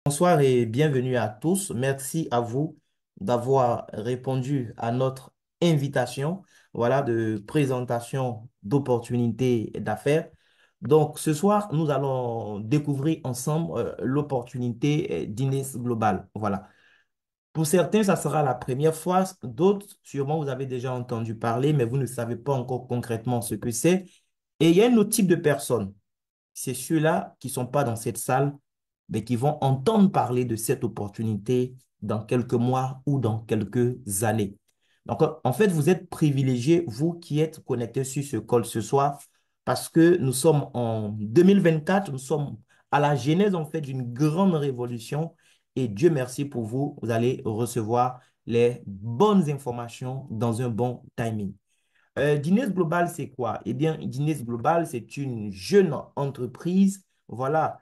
Bonsoir et bienvenue à tous. Merci à vous d'avoir répondu à notre invitation, voilà, de présentation d'opportunités d'affaires. Donc, ce soir, nous allons découvrir ensemble l'opportunité d'Inès Global. Voilà. Pour certains, ça sera la première fois. D'autres, sûrement, vous avez déjà entendu parler, mais vous ne savez pas encore concrètement ce que c'est. Et il y a un autre type de personnes, c'est ceux-là qui ne sont pas dans cette salle, mais qui vont entendre parler de cette opportunité dans quelques mois ou dans quelques années. Donc, en fait, vous êtes privilégiés, vous qui êtes connectés sur ce call ce soir, parce que nous sommes en 2024, nous sommes à la genèse, en fait, d'une grande révolution. Et Dieu merci pour vous, vous allez recevoir les bonnes informations dans un bon timing. Guinness Global, c'est quoi? Eh bien, Guinness Global, c'est une jeune entreprise, voilà,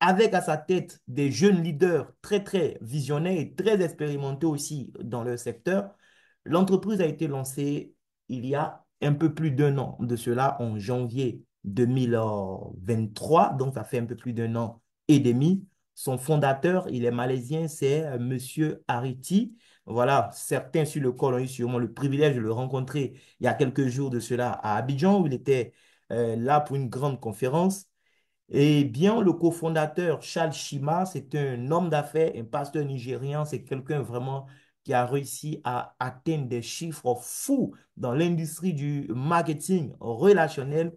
avec à sa tête des jeunes leaders très, très visionnaires et très expérimentés aussi dans leur secteur. L'entreprise a été lancée il y a un peu plus d'un an de cela, en janvier 2023, donc ça fait un peu plus d'un an et demi. Son fondateur, il est malaisien, c'est Monsieur Ariti. Voilà, certains sur le col ont eu sûrement le privilège de le rencontrer il y a quelques jours de cela à Abidjan, où il était là pour une grande conférence. Eh bien, le cofondateur Charles Shima, c'est un homme d'affaires, un pasteur nigérian, c'est quelqu'un vraiment qui a réussi à atteindre des chiffres fous dans l'industrie du marketing relationnel.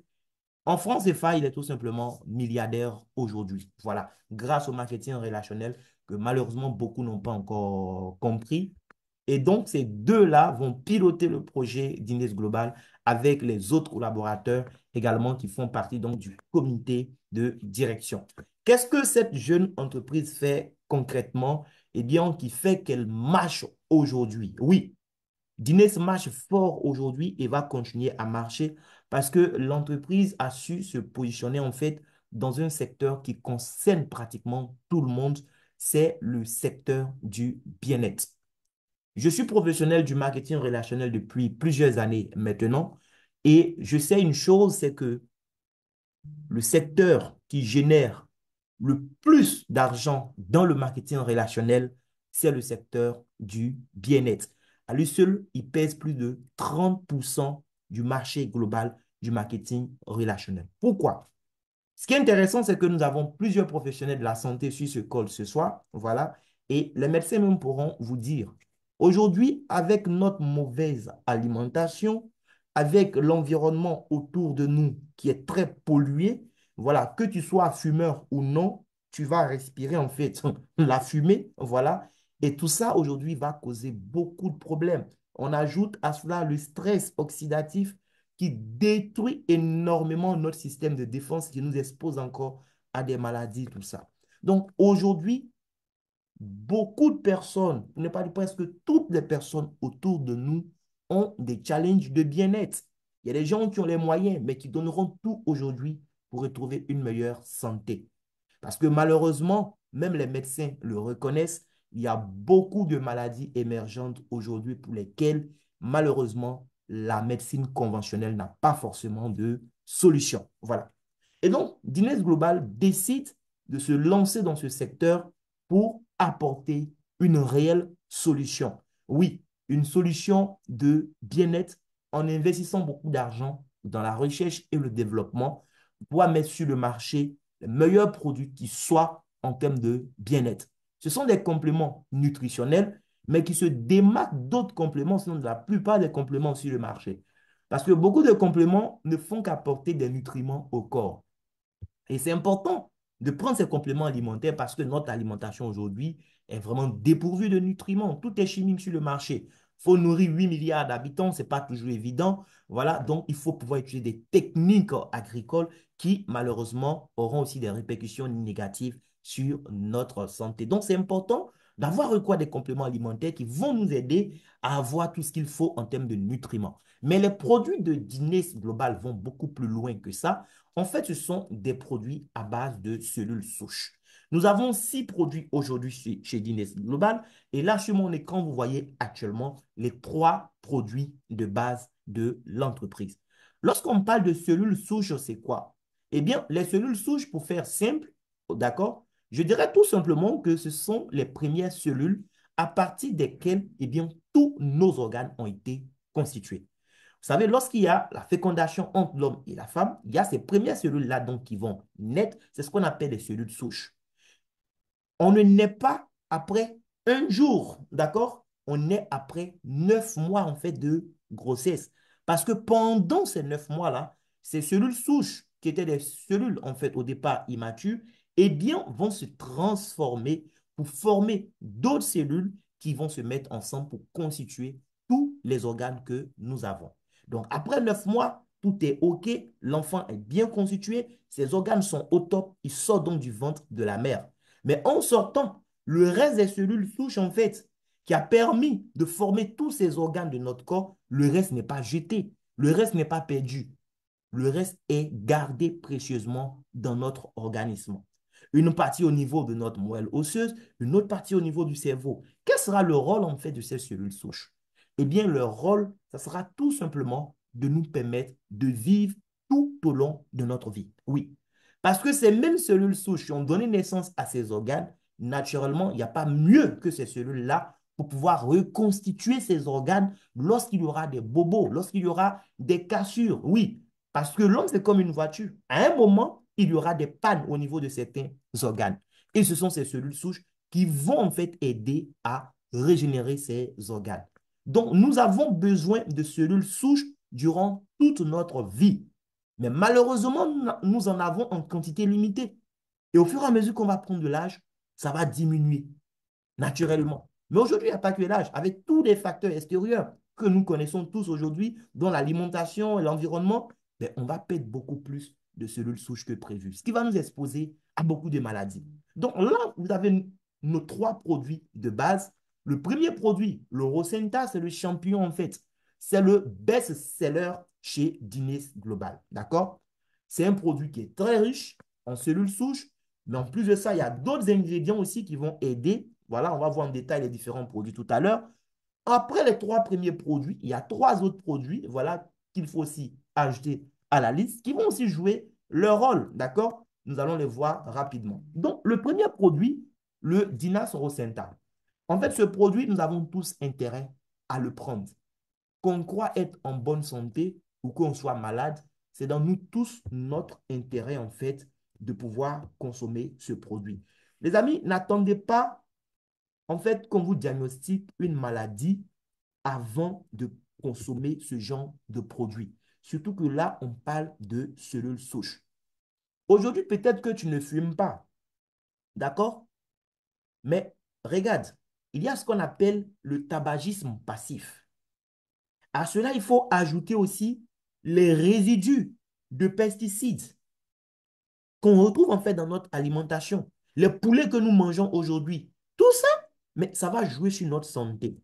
En France CFA, il est tout simplement milliardaire aujourd'hui. Voilà, grâce au marketing relationnel que malheureusement beaucoup n'ont pas encore compris. Et donc, ces deux-là vont piloter le projet d'Inès Global avec les autres collaborateurs également qui font partie donc du comité de direction. Qu'est-ce que cette jeune entreprise fait concrètement? Eh bien, qui fait qu'elle marche aujourd'hui. Oui, Guinness marche fort aujourd'hui et va continuer à marcher parce que l'entreprise a su se positionner en fait dans un secteur qui concerne pratiquement tout le monde, c'est le secteur du bien-être. Je suis professionnel du marketing relationnel depuis plusieurs années maintenant et je sais une chose, c'est que le secteur qui génère le plus d'argent dans le marketing relationnel, c'est le secteur du bien-être. À lui seul, il pèse plus de 30% du marché global du marketing relationnel. Pourquoi? Ce qui est intéressant, c'est que nous avons plusieurs professionnels de la santé sur ce call ce soir. Voilà. Et les médecins même pourront vous dire, aujourd'hui, avec notre mauvaise alimentation, avec l'environnement autour de nous qui est très pollué, voilà, que tu sois fumeur ou non, tu vas respirer en fait la fumée, voilà. Et tout ça aujourd'hui va causer beaucoup de problèmes. On ajoute à cela le stress oxydatif qui détruit énormément notre système de défense, qui nous expose encore à des maladies, tout ça. Donc aujourd'hui, beaucoup de personnes, pour ne pas dire presque toutes les personnes autour de nous, ont des challenges de bien-être. Il y a des gens qui ont les moyens, mais qui donneront tout aujourd'hui pour retrouver une meilleure santé. Parce que malheureusement, même les médecins le reconnaissent, il y a beaucoup de maladies émergentes aujourd'hui pour lesquelles, malheureusement, la médecine conventionnelle n'a pas forcément de solution. Voilà. Et donc, Guinness Global décide de se lancer dans ce secteur pour apporter une réelle solution. Oui, une solution de bien-être en investissant beaucoup d'argent dans la recherche et le développement pour mettre sur le marché les meilleurs produits qui soient en termes de bien-être. Ce sont des compléments nutritionnels, mais qui se démarquent d'autres compléments, sinon de la plupart des compléments sur le marché. Parce que beaucoup de compléments ne font qu'apporter des nutriments au corps. Et c'est important de prendre ces compléments alimentaires parce que notre alimentation aujourd'hui est vraiment dépourvue de nutriments. Tout est chimique sur le marché. Il faut nourrir 8 milliards d'habitants, ce n'est pas toujours évident. Voilà, donc il faut pouvoir utiliser des techniques agricoles qui, malheureusement, auront aussi des répercussions négatives sur notre santé. Donc, c'est important d'avoir recours à des compléments alimentaires qui vont nous aider à avoir tout ce qu'il faut en termes de nutriments. Mais les produits de Guinness Global vont beaucoup plus loin que ça. En fait, ce sont des produits à base de cellules souches. Nous avons 6 produits aujourd'hui chez Guinness Global. Et là, sur mon écran, vous voyez actuellement les 3 produits de base de l'entreprise. Lorsqu'on parle de cellules souches, c'est quoi? Eh bien, les cellules souches, pour faire simple, d'accord, Je dirais tout simplement que ce sont les premières cellules à partir desquelles, eh bien, tous nos organes ont été constitués. Vous savez, lorsqu'il y a la fécondation entre l'homme et la femme, il y a ces premières cellules-là donc qui vont naître. C'est ce qu'on appelle les cellules souches. On ne naît pas après un jour, d'accord? On naît après 9 mois en fait de grossesse. Parce que pendant ces 9 mois-là, ces cellules souches, qui étaient des cellules en fait au départ immatures, eh bien, vont se transformer pour former d'autres cellules qui vont se mettre ensemble pour constituer tous les organes que nous avons. Donc, après 9 mois, tout est OK, l'enfant est bien constitué, ses organes sont au top, il sort donc du ventre de la mère. Mais en sortant, le reste des cellules souches, en fait, qui a permis de former tous ces organes de notre corps, le reste n'est pas jeté, le reste n'est pas perdu. Le reste est gardé précieusement dans notre organisme. Une partie au niveau de notre moelle osseuse, une autre partie au niveau du cerveau. Quel sera le rôle en fait de ces cellules souches? Eh bien, leur rôle, ça sera tout simplement de nous permettre de vivre tout au long de notre vie. Oui, parce que ces mêmes cellules souches qui ont donné naissance à ces organes, naturellement, il n'y a pas mieux que ces cellules-là pour pouvoir reconstituer ces organes lorsqu'il y aura des bobos, lorsqu'il y aura des cassures. Oui, parce que l'homme, c'est comme une voiture. À un moment, il y aura des pannes au niveau de certains organes. Et ce sont ces cellules souches qui vont en fait aider à régénérer ces organes. Donc, nous avons besoin de cellules souches durant toute notre vie. Mais malheureusement, nous en avons en quantité limitée. Et au fur et à mesure qu'on va prendre de l'âge, ça va diminuer naturellement. Mais aujourd'hui, il n'y a pas que l'âge. Avec tous les facteurs extérieurs que nous connaissons tous aujourd'hui, dont l'alimentation et l'environnement, ben, on va perdre beaucoup plus de cellules souches que prévu, ce qui va nous exposer à beaucoup de maladies. Donc là, vous avez nos 3 produits de base. Le premier produit, le Rosenta, c'est le champion en fait. C'est le best-seller chez Guinness Global. D'accord? C'est un produit qui est très riche en cellules souches, mais en plus de ça, il y a d'autres ingrédients aussi qui vont aider. Voilà, on va voir en détail les différents produits tout à l'heure. Après les 3 premiers produits, il y a 3 autres produits, voilà, qu'il faut aussi ajouter à la liste, qui vont aussi jouer leur rôle, d'accord? Nous allons les voir rapidement. Donc, le premier produit, le Dinas Rosenta. En fait, ce produit, nous avons tous intérêt à le prendre. Qu'on croit être en bonne santé ou qu'on soit malade, c'est dans nous tous notre intérêt, en fait, de pouvoir consommer ce produit. Les amis, n'attendez pas, en fait, qu'on vous diagnostique une maladie avant de consommer ce genre de produit. Surtout que là, on parle de cellules souches. Aujourd'hui, peut-être que tu ne fumes pas, d'accord? Mais regarde, il y a ce qu'on appelle le tabagisme passif. À cela, il faut ajouter aussi les résidus de pesticides qu'on retrouve en fait dans notre alimentation. Les poulets que nous mangeons aujourd'hui, tout ça, mais ça va jouer sur notre santé.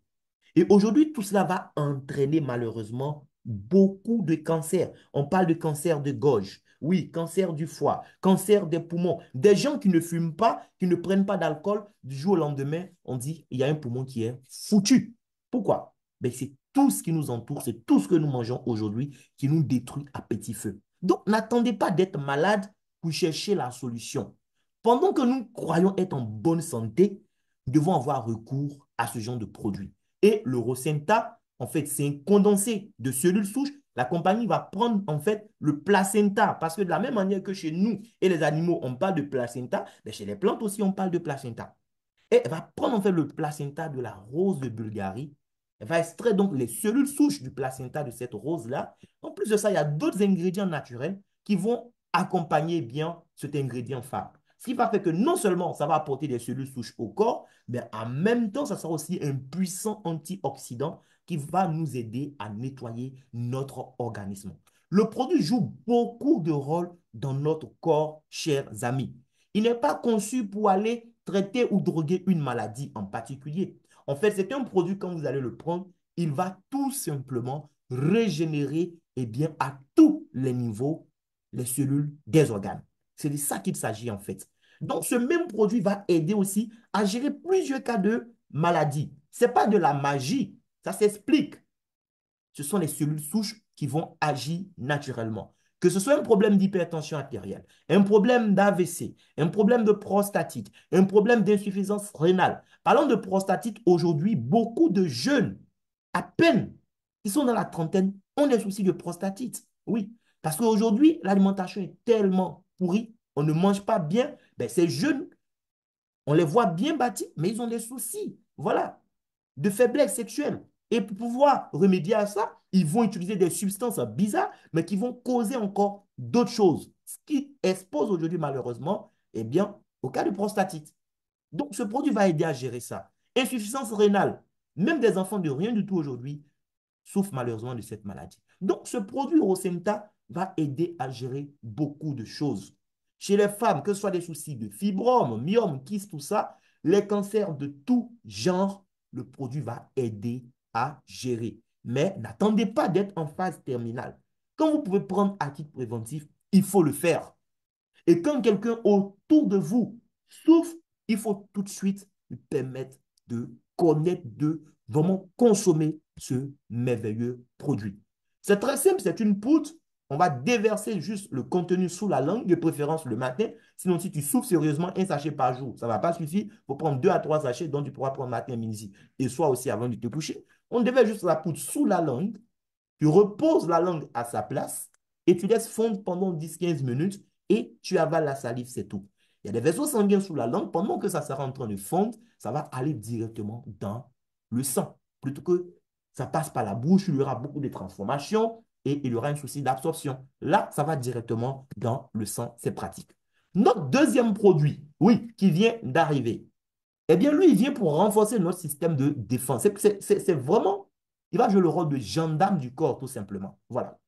Et aujourd'hui, tout cela va entraîner malheureusement beaucoup de cancers. On parle de cancer de gorge, oui, cancer du foie, cancer des poumons. Des gens qui ne fument pas, qui ne prennent pas d'alcool, du jour au lendemain, on dit il y a un poumon qui est foutu. Pourquoi? Ben, c'est tout ce qui nous entoure, c'est tout ce que nous mangeons aujourd'hui qui nous détruit à petit feu. Donc, n'attendez pas d'être malade pour chercher la solution. Pendant que nous croyons être en bonne santé, nous devons avoir recours à ce genre de produits. Et le Rosenta, en fait, c'est un condensé de cellules souches. La compagnie va prendre, en fait, le placenta. Parce que de la même manière que chez nous et les animaux, on parle de placenta, mais chez les plantes aussi, on parle de placenta. Et elle va prendre, en fait, le placenta de la rose de Bulgarie. Elle va extraire donc les cellules souches du placenta de cette rose-là. En plus de ça, il y a d'autres ingrédients naturels qui vont accompagner bien cet ingrédient phare. Ce qui va faire que non seulement ça va apporter des cellules souches au corps, mais en même temps, ça sera aussi un puissant antioxydant qui va nous aider à nettoyer notre organisme. Le produit joue beaucoup de rôles dans notre corps, chers amis. Il n'est pas conçu pour aller traiter ou droguer une maladie en particulier. En fait, c'est un produit, quand vous allez le prendre, il va tout simplement régénérer eh bien, à tous les niveaux les cellules des organes. C'est de ça qu'il s'agit en fait. Donc, ce même produit va aider aussi à gérer plusieurs cas de maladie. Ce n'est pas de la magie, ça s'explique. Ce sont les cellules souches qui vont agir naturellement. Que ce soit un problème d'hypertension artérielle, un problème d'AVC, un problème de prostatite, un problème d'insuffisance rénale. Parlons de prostatite aujourd'hui, beaucoup de jeunes, à peine, qui sont dans la trentaine, ont des soucis de prostatite. Oui, parce qu'aujourd'hui, l'alimentation est tellement pourrie, on ne mange pas bien. Ben, ces jeunes, on les voit bien bâtis, mais ils ont des soucis. Voilà, de faiblesse sexuelle. Et pour pouvoir remédier à ça, ils vont utiliser des substances bizarres, mais qui vont causer encore d'autres choses. Ce qui expose aujourd'hui, malheureusement, eh bien, au cas de prostatite. Donc, ce produit va aider à gérer ça. Insuffisance rénale. Même des enfants de rien du tout aujourd'hui souffrent malheureusement de cette maladie. Donc, ce produit Rosenta va aider à gérer beaucoup de choses. Chez les femmes, que ce soit des soucis de fibromes, myomes, kyste, tout ça, les cancers de tout genre, le produit va aider à gérer. Mais n'attendez pas d'être en phase terminale. Quand vous pouvez prendre à titre préventif, il faut le faire. Et quand quelqu'un autour de vous souffre, il faut tout de suite lui permettre de connaître, de vraiment consommer ce merveilleux produit. C'est très simple, c'est une poudre. On va déverser juste le contenu sous la langue, de préférence le matin. Sinon, si tu souffres sérieusement, un sachet par jour, ça ne va pas suffire. Il faut prendre 2 à 3 sachets, dont tu pourras prendre matin, midi et soir aussi avant de te coucher. On déverse juste la poudre sous la langue. Tu reposes la langue à sa place et tu laisses fondre pendant 10 à 15 minutes et tu avales la salive, c'est tout. Il y a des vaisseaux sanguins sous la langue. Pendant que ça sera en train de fondre, ça va aller directement dans le sang. Plutôt que ça passe par la bouche, il y aura beaucoup de transformations et il y aura un souci d'absorption. Là, ça va directement dans le sang. C'est pratique. Notre deuxième produit, oui, qui vient d'arriver, eh bien, lui, il vient pour renforcer notre système de défense. C'est vraiment, il va jouer le rôle de gendarme du corps, tout simplement. Voilà.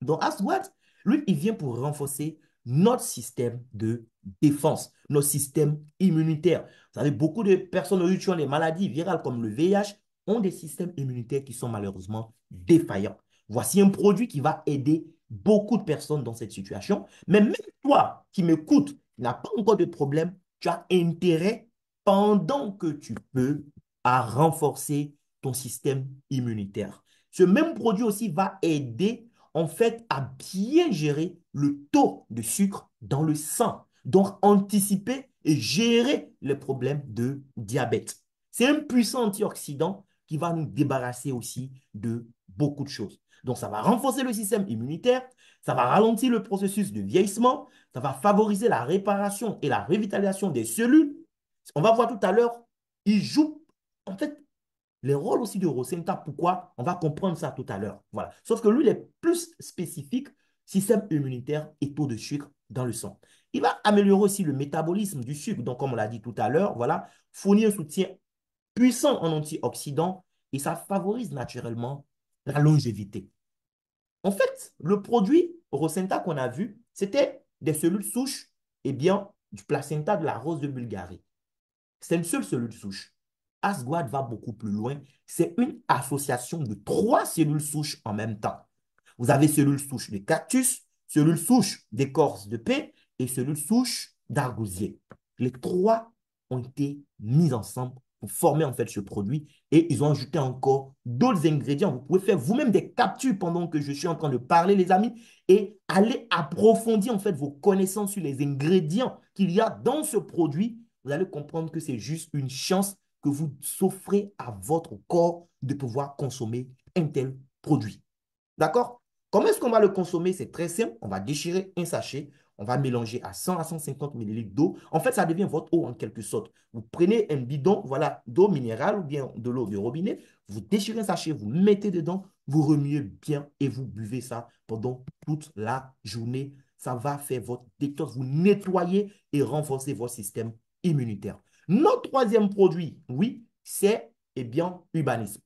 Donc, Aswad, lui, il vient pour renforcer notre système de défense, notre système immunitaire. Vous savez, beaucoup de personnes qui ont des maladies virales comme le VIH ont des systèmes immunitaires qui sont malheureusement défaillants. Voici un produit qui va aider beaucoup de personnes dans cette situation. Mais même toi qui m'écoutes, qui n'as pas encore de problème, tu as intérêt, pendant que tu peux, à renforcer ton système immunitaire. Ce même produit aussi va aider en fait à bien gérer le taux de sucre dans le sang. Donc, anticiper et gérer les problèmes de diabète. C'est un puissant antioxydant qui va nous débarrasser aussi de beaucoup de choses. Donc, ça va renforcer le système immunitaire, ça va ralentir le processus de vieillissement, ça va favoriser la réparation et la revitalisation des cellules. On va voir tout à l'heure, il joue en fait les rôles aussi de Rosenta, pourquoi? On va comprendre ça tout à l'heure. Voilà. Sauf que lui, il est plus spécifique, système immunitaire et taux de sucre dans le sang. Il va améliorer aussi le métabolisme du sucre. Donc, comme on l'a dit tout à l'heure, voilà, fournir un soutien puissant en antioxydants et ça favorise naturellement la longévité. En fait, le produit Rosenta qu'on a vu, c'était des cellules souches, eh bien, du placenta de la rose de Bulgarie. C'est une seule cellule souche. Asguad va beaucoup plus loin. C'est une association de 3 cellules souches en même temps. Vous avez cellules souches de cactus, cellules souches d'écorce de paix et cellules souches d'argousier. Les trois ont été mises ensemble pour former en fait ce produit et ils ont ajouté encore d'autres ingrédients. Vous pouvez faire vous-même des captures pendant que je suis en train de parler, les amis, et aller approfondir en fait vos connaissances sur les ingrédients qu'il y a dans ce produit. Vous allez comprendre que c'est juste une chance que vous s'offrez à votre corps de pouvoir consommer un tel produit. D'accord? Comment est-ce qu'on va le consommer? C'est très simple. On va déchirer un sachet. On va mélanger à 100 à 150 millilitres d'eau. En fait, ça devient votre eau en quelque sorte. Vous prenez un bidon, voilà, d'eau minérale ou bien de l'eau de robinet. Vous déchirez un sachet, vous mettez dedans, vous remuez bien et vous buvez ça pendant toute la journée. Ça va faire votre détox, vous nettoyer et renforcer votre système immunitaire. Notre troisième produit, oui, c'est, eh bien, Urbanisme.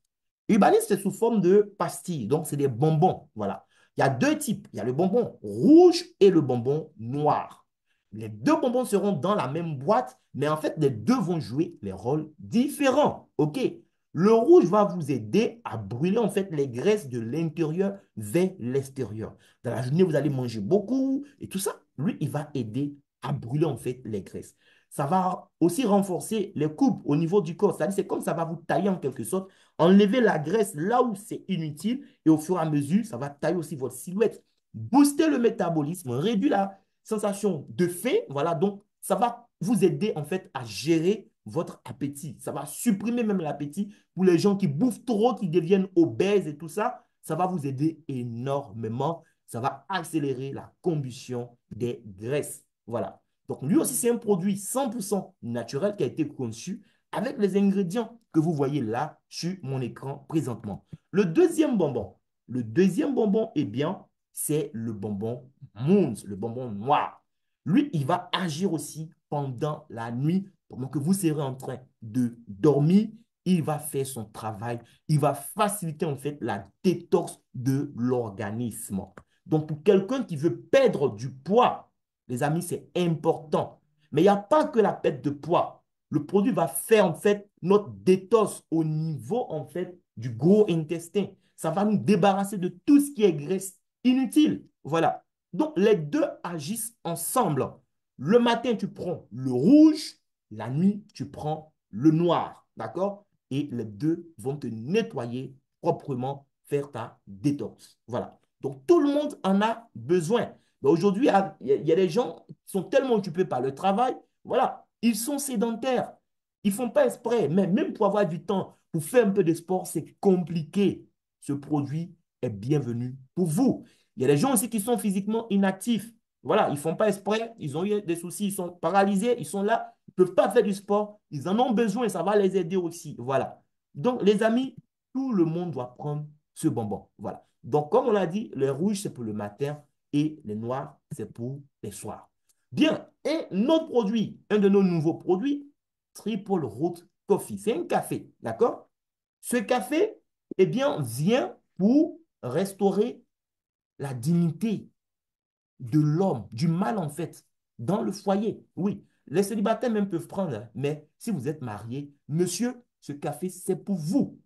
Urbanisme, c'est sous forme de pastilles, donc c'est des bonbons, voilà. Il y a deux types, il y a le bonbon rouge et le bonbon noir. Les deux bonbons seront dans la même boîte, mais en fait, les deux vont jouer les rôles différents, ok? Le rouge va vous aider à brûler en fait les graisses de l'intérieur vers l'extérieur. Dans la journée, vous allez manger beaucoup et tout ça. Lui, il va aider à brûler en fait les graisses. Ça va aussi renforcer les coupes au niveau du corps. C'est-à-dire, c'est comme ça va vous tailler en quelque sorte, enlever la graisse là où c'est inutile et au fur et à mesure, ça va tailler aussi votre silhouette. booster le métabolisme, réduire la sensation de faim. Voilà, donc ça va vous aider en fait à gérer votre appétit. Ça va supprimer même l'appétit pour les gens qui bouffent trop, qui deviennent obèses et tout ça. Ça va vous aider énormément. Ça va accélérer la combustion des graisses. Voilà. Donc lui aussi, c'est un produit 100% naturel qui a été conçu avec les ingrédients que vous voyez là sur mon écran présentement. Le deuxième bonbon, eh bien, c'est le bonbon Moons, le bonbon noir. Lui, il va agir aussi pendant la nuit, pendant que vous serez en train de dormir. Il va faire son travail. Il va faciliter en fait la détox de l'organisme. Donc, pour quelqu'un qui veut perdre du poids, les amis, c'est important. Mais il n'y a pas que la perte de poids. Le produit va faire en fait notre détox au niveau en fait du gros intestin. Ça va nous débarrasser de tout ce qui est graisse inutile. Voilà. Donc, les deux agissent ensemble. Le matin, tu prends le rouge. La nuit, tu prends le noir. D'accord? Et les deux vont te nettoyer proprement, faire ta détox. Voilà. Donc, tout le monde en a besoin. Aujourd'hui, il y a des gens qui sont tellement occupés par le travail. Voilà. Ils sont sédentaires. Ils ne font pas exprès. Mais même pour avoir du temps, pour faire un peu de sport, c'est compliqué. Ce produit est bienvenu pour vous. Il y a des gens aussi qui sont physiquement inactifs. Voilà, ils ne font pas exprès, ils ont eu des soucis, ils sont paralysés, ils sont là, ils ne peuvent pas faire du sport, ils en ont besoin, ça va les aider aussi. Voilà. Donc, les amis, tout le monde doit prendre ce bonbon. Voilà. Donc, comme on l'a dit, le rouge, c'est pour le matin et le noir, c'est pour les soirs. Bien. Et notre produit, un de nos nouveaux produits, Triple Root Coffee. C'est un café, d'accord? Ce café, eh bien, vient pour restaurer la dignité de l'homme, du mâle en fait, dans le foyer. Oui, les célibataires même peuvent prendre, hein, mais si vous êtes marié, monsieur, ce café, c'est pour vous.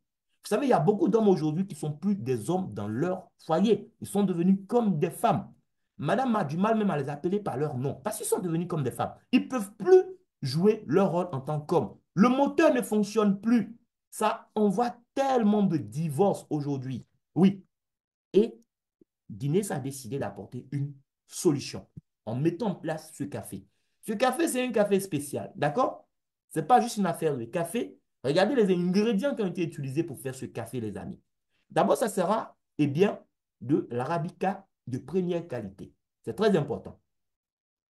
Vous savez, il y a beaucoup d'hommes aujourd'hui qui sont plus des hommes dans leur foyer. Ils sont devenus comme des femmes. Madame a du mal même à les appeler par leur nom, parce qu'ils sont devenus comme des femmes. Ils ne peuvent plus jouer leur rôle en tant qu'homme. Le moteur ne fonctionne plus. Ça, on voit tellement de divorces aujourd'hui. Oui, et Guinness a décidé d'apporter une solution en mettant en place ce café. Ce café, c'est un café spécial, d'accord? Ce n'est pas juste une affaire de café. Regardez les ingrédients qui ont été utilisés pour faire ce café, les amis. D'abord, ça sera, eh bien, de l'arabica de première qualité. C'est très important.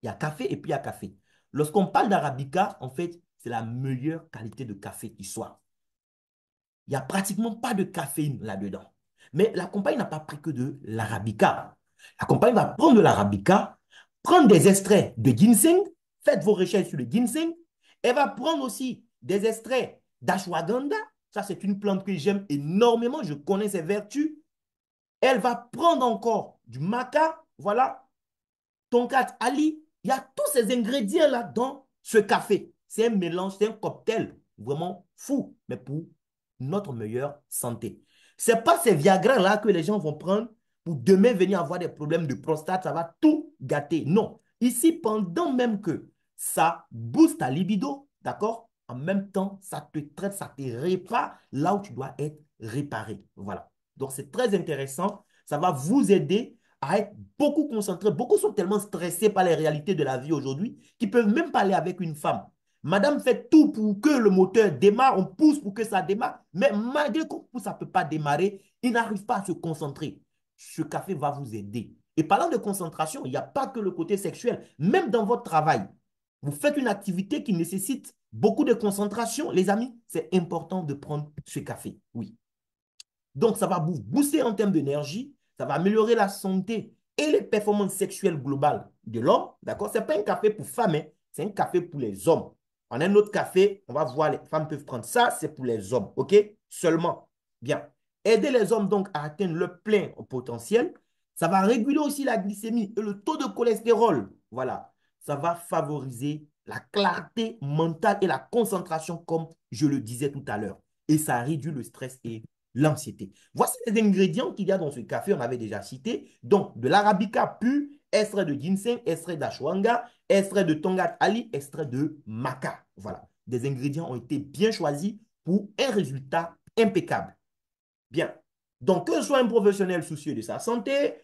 Il y a café et puis il y a café. Lorsqu'on parle d'arabica, en fait, c'est la meilleure qualité de café qui soit. Il n'y a pratiquement pas de caféine là-dedans. Mais la compagnie n'a pas pris que de l'arabica. La compagnie va prendre de l'arabica, prendre des extraits de ginseng, faites vos recherches sur le ginseng. Elle va prendre aussi des extraits d'ashwagandha. Ça, c'est une plante que j'aime énormément. Je connais ses vertus. Elle va prendre encore du maca, voilà, tonkat ali. Il y a tous ces ingrédients-là dans ce café. C'est un mélange, c'est un cocktail vraiment fou, mais pour notre meilleure santé. Ce n'est pas ces Viagra-là que les gens vont prendre pour demain venir avoir des problèmes de prostate, ça va tout gâter. Non. Ici, pendant même que ça booste ta libido, d'accord? En même temps, ça te traite, ça te répare là où tu dois être réparé. Voilà. Donc, c'est très intéressant. Ça va vous aider à être beaucoup concentré. Beaucoup sont tellement stressés par les réalités de la vie aujourd'hui qu'ils ne peuvent même pas aller avec une femme. Madame fait tout pour que le moteur démarre, on pousse pour que ça démarre, mais malgré qu'on pousse, ça ne peut pas démarrer, il n'arrive pas à se concentrer. Ce café va vous aider. Et parlant de concentration, il n'y a pas que le côté sexuel. Même dans votre travail, vous faites une activité qui nécessite beaucoup de concentration. Les amis, c'est important de prendre ce café. Oui. Donc, ça va vous booster en termes d'énergie, ça va améliorer la santé et les performances sexuelles globales de l'homme. D'accord? Ce n'est pas un café pour femmes, hein, c'est un café pour les hommes. On a un autre café, on va voir, les femmes peuvent prendre ça, c'est pour les hommes. OK? Seulement. Bien. Aider les hommes donc à atteindre le plein potentiel. Ça va réguler aussi la glycémie et le taux de cholestérol. Voilà. Ça va favoriser la clarté mentale et la concentration, comme je le disais tout à l'heure. Et ça réduit le stress et l'anxiété. Voici les ingrédients qu'il y a dans ce café, on avait déjà cité. Donc, de l'arabica pur, extrait de ginseng, extrait d'ashwagandha, extrait de tongat ali, extrait de maca. Voilà. Des ingrédients ont été bien choisis pour un résultat impeccable. Bien. Donc, que ce soit un professionnel soucieux de sa santé,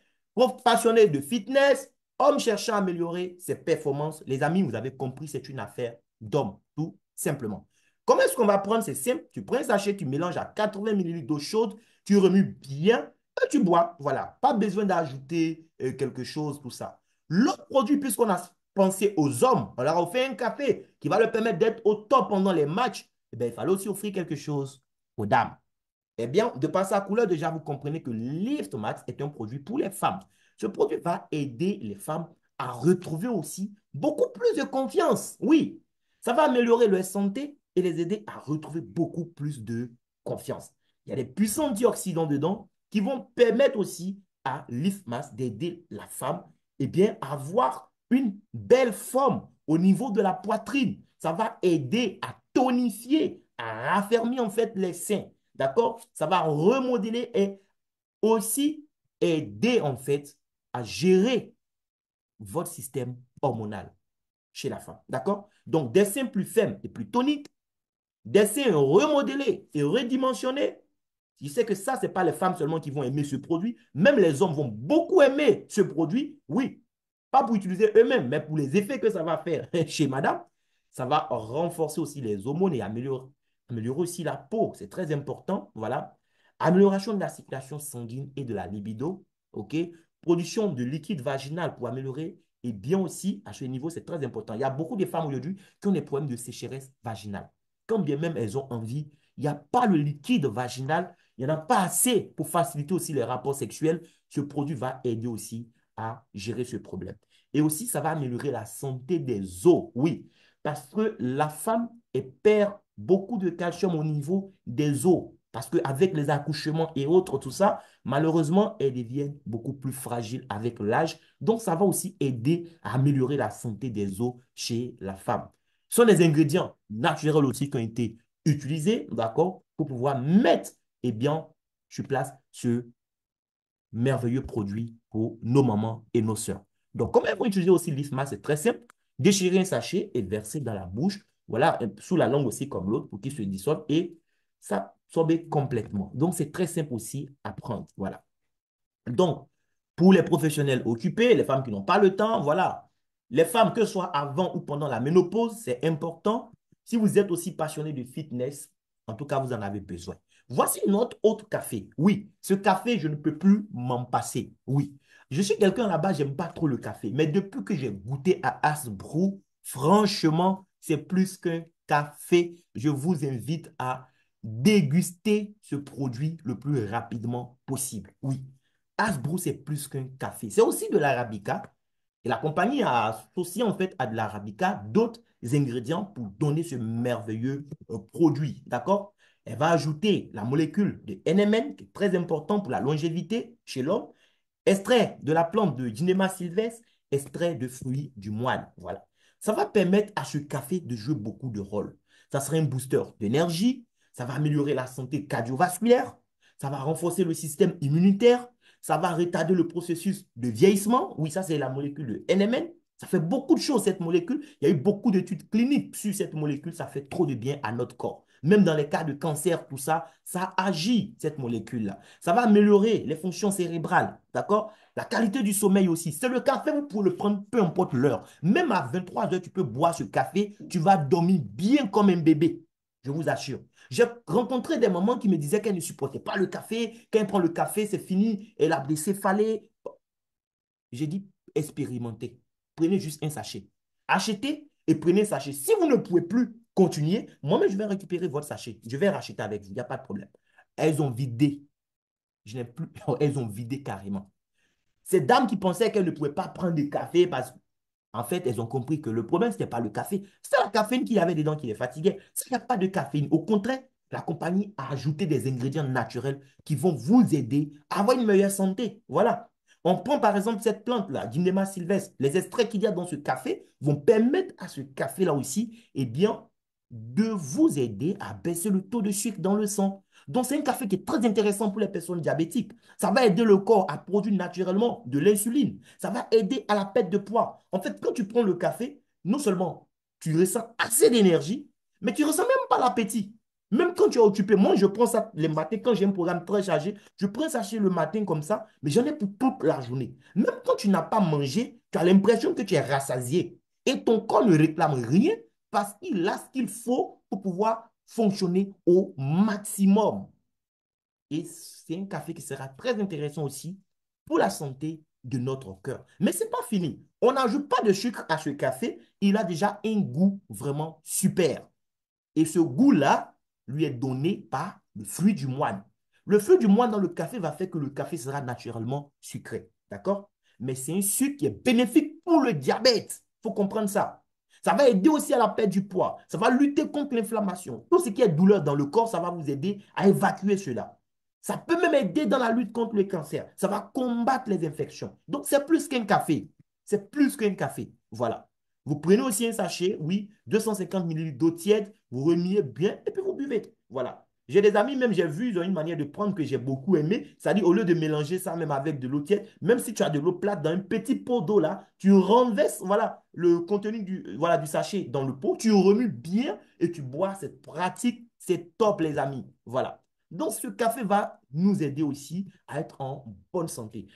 passionné de fitness, homme cherchant à améliorer ses performances. Les amis, vous avez compris, c'est une affaire d'homme, tout simplement. Comment est-ce qu'on va prendre? C'est simple. Tu prends un sachet, tu mélanges à 80 millilitres d'eau chaude, tu remues bien et tu bois. Voilà. Pas besoin d'ajouter quelque chose, tout ça. L'autre produit, puisqu'on a pensé aux hommes, on leur a offert un café qui va leur permettre d'être au top pendant les matchs. Eh bien, il fallait aussi offrir quelque chose aux dames. Eh bien, de par sa couleur, déjà, vous comprenez que Lift Max est un produit pour les femmes. Ce produit va aider les femmes à retrouver aussi beaucoup plus de confiance. Oui, ça va améliorer leur santé et les aider à retrouver beaucoup plus de confiance. Il y a des puissants antioxydants dedans qui vont permettre aussi à Lift Max d'aider la femme eh bien, à avoir une belle forme au niveau de la poitrine. Ça va aider à tonifier, à raffermir en fait les seins. D'accord? Ça va remodeler et aussi aider en fait à gérer votre système hormonal chez la femme. D'accord? Donc, des seins plus fermes et plus toniques, des seins remodelés et redimensionnés. Je sais que ça, ce n'est pas les femmes seulement qui vont aimer ce produit. Même les hommes vont beaucoup aimer ce produit. Oui, pas pour utiliser eux-mêmes, mais pour les effets que ça va faire chez madame. Ça va renforcer aussi les hormones et améliorer aussi la peau. C'est très important. Voilà. Amélioration de la circulation sanguine et de la libido. OK? Production de liquide vaginal pour améliorer. Et bien aussi, à ce niveau, c'est très important. Il y a beaucoup de femmes aujourd'hui qui ont des problèmes de sécheresse vaginale. Quand bien même elles ont envie, il n'y a pas le liquide vaginal, il n'y en a pas assez pour faciliter aussi les rapports sexuels. Ce produit va aider aussi à gérer ce problème. Et aussi, ça va améliorer la santé des os. Oui, parce que la femme perd beaucoup de calcium au niveau des os. Parce qu'avec les accouchements et autres, tout ça, malheureusement, elles deviennent beaucoup plus fragiles avec l'âge. Donc, ça va aussi aider à améliorer la santé des os chez la femme. Ce sont des ingrédients naturels aussi qui ont été utilisés, d'accord, pour pouvoir mettre, eh bien, sur place ce merveilleux produit pour nos mamans et nos sœurs. Donc, comment elles vont utiliser aussi l'IFMA, c'est très simple. Déchirer un sachet et verser dans la bouche, voilà, sous la langue aussi comme l'autre pour qu'il se dissolve et s'absorber complètement. Donc, c'est très simple aussi à prendre. Voilà. Donc, pour les professionnels occupés, les femmes qui n'ont pas le temps, voilà. Les femmes, que ce soit avant ou pendant la ménopause, c'est important. Si vous êtes aussi passionné de fitness, en tout cas, vous en avez besoin. Voici notre autre café. Oui, ce café, je ne peux plus m'en passer. Oui, je suis quelqu'un là-bas, j'aime pas trop le café. Mais depuis que j'ai goûté à Asbrook, franchement, c'est plus qu'un café. Je vous invite à déguster ce produit le plus rapidement possible. Oui. Hasbro, c'est plus qu'un café. C'est aussi de l'arabica. Et la compagnie a associé en fait à de l'arabica d'autres ingrédients pour donner ce merveilleux produit. D'accord? Elle va ajouter la molécule de NMN, qui est très important pour la longévité chez l'homme. Extrait de la plante de Ginema sylvestre, extrait de fruits du moine. Voilà. Ça va permettre à ce café de jouer beaucoup de rôles. Ça sera un booster d'énergie, ça va améliorer la santé cardiovasculaire, ça va renforcer le système immunitaire, ça va retarder le processus de vieillissement. Oui, ça, c'est la molécule de NMN. Ça fait beaucoup de choses, cette molécule. Il y a eu beaucoup d'études cliniques sur cette molécule. Ça fait trop de bien à notre corps. Même dans les cas de cancer, tout ça, ça agit, cette molécule-là. Ça va améliorer les fonctions cérébrales, d'accord? La qualité du sommeil aussi. C'est le café, vous pouvez le prendre, peu importe l'heure. Même à 23 heures, tu peux boire ce café, tu vas dormir bien comme un bébé. Je vous assure. J'ai rencontré des mamans qui me disaient qu'elles ne supportaient pas le café. Quand elles prennent le café, c'est fini. Elle a des céphalées. J'ai dit, expérimentez. Prenez juste un sachet. Achetez et prenez un sachet. Si vous ne pouvez plus continuer, moi-même, je vais récupérer votre sachet. Je vais racheter avec vous. Il n'y a pas de problème. Elles ont vidé. Je n'ai plus. Elles ont vidé carrément. Ces dames qui pensaient qu'elles ne pouvaient pas prendre de café parce qu'en fait, elles ont compris que le problème, ce n'était pas le café. C'était la caféine qu'il y avait dedans qui les fatiguait. Il n'y a pas de caféine. Au contraire, la compagnie a ajouté des ingrédients naturels qui vont vous aider à avoir une meilleure santé. Voilà. On prend par exemple cette plante-là, Dynema sylvestre. Les extraits qu'il y a dans ce café vont permettre à ce café-là aussi, eh bien, de vous aider à baisser le taux de sucre dans le sang. Donc, c'est un café qui est très intéressant pour les personnes diabétiques. Ça va aider le corps à produire naturellement de l'insuline. Ça va aider à la perte de poids. En fait, quand tu prends le café, non seulement tu ressens assez d'énergie, mais tu ne ressens même pas l'appétit. Même quand tu es occupé, moi, je prends ça les matins, quand j'ai un programme très chargé, je prends ça chez le matin comme ça, mais j'en ai pour toute la journée. Même quand tu n'as pas mangé, tu as l'impression que tu es rassasié. Et ton corps ne réclame rien parce qu'il a ce qu'il faut pour pouvoir fonctionner au maximum. Et c'est un café qui sera très intéressant aussi pour la santé de notre cœur. Mais ce n'est pas fini. On n'ajoute pas de sucre à ce café. Il a déjà un goût vraiment super. Et ce goût-là lui est donné par le fruit du moine. Le fruit du moine dans le café va faire que le café sera naturellement sucré. D'accord? Mais c'est un sucre qui est bénéfique pour le diabète. Il faut comprendre ça. Ça va aider aussi à la perte du poids. Ça va lutter contre l'inflammation. Tout ce qui est douleur dans le corps, ça va vous aider à évacuer cela. Ça peut même aider dans la lutte contre le cancer. Ça va combattre les infections. Donc, c'est plus qu'un café. C'est plus qu'un café. Voilà. Vous prenez aussi un sachet, oui, 250 millilitres d'eau tiède, vous remuez bien et puis vous buvez. Voilà. J'ai des amis, même j'ai vu, ils ont une manière de prendre que j'ai beaucoup aimé. C'est-à-dire, au lieu de mélanger ça même avec de l'eau tiède, même si tu as de l'eau plate dans un petit pot d'eau là, tu renverses voilà, le contenu voilà, du sachet dans le pot, tu remues bien et tu bois. C'est pratique, c'est top les amis. Voilà. Donc, ce café va nous aider aussi à être en bonne santé.